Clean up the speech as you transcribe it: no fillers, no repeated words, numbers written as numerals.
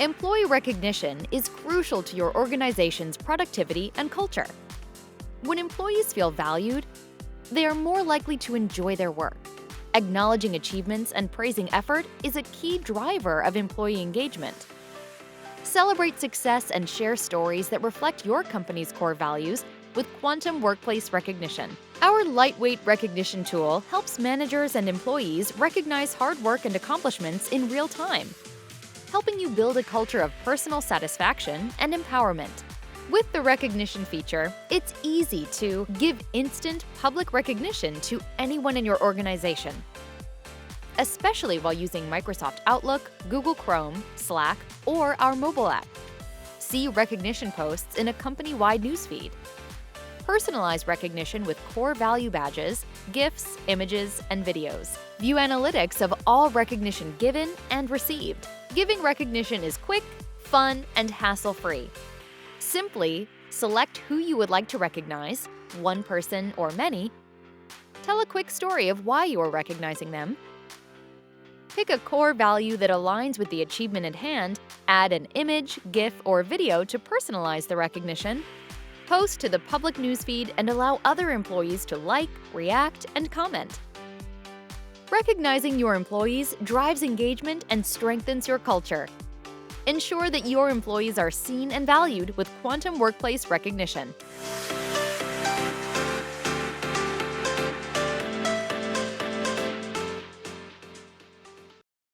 Employee recognition is crucial to your organization's productivity and culture. When employees feel valued, they are more likely to enjoy their work. Acknowledging achievements and praising effort is a key driver of employee engagement. Celebrate success and share stories that reflect your company's core values with Quantum Workplace Recognition. Our lightweight recognition tool helps managers and employees recognize hard work and accomplishments in real time, helping you build a culture of personal satisfaction and empowerment. With the recognition feature, it's easy to give instant public recognition to anyone in your organization, especially while using Microsoft Outlook, Google Chrome, Slack, or our mobile app. See recognition posts in a company-wide newsfeed. Personalize recognition with core value badges, GIFs, images, and videos. View analytics of all recognition given and received. Giving recognition is quick, fun, and hassle-free. Simply select who you would like to recognize, one person or many. Tell a quick story of why you are recognizing them. Pick a core value that aligns with the achievement at hand. Add an image, GIF, or video to personalize the recognition. Post to the public newsfeed and allow other employees to like, react, and comment. Recognizing your employees drives engagement and strengthens your culture. Ensure that your employees are seen and valued with Quantum Workplace Recognition.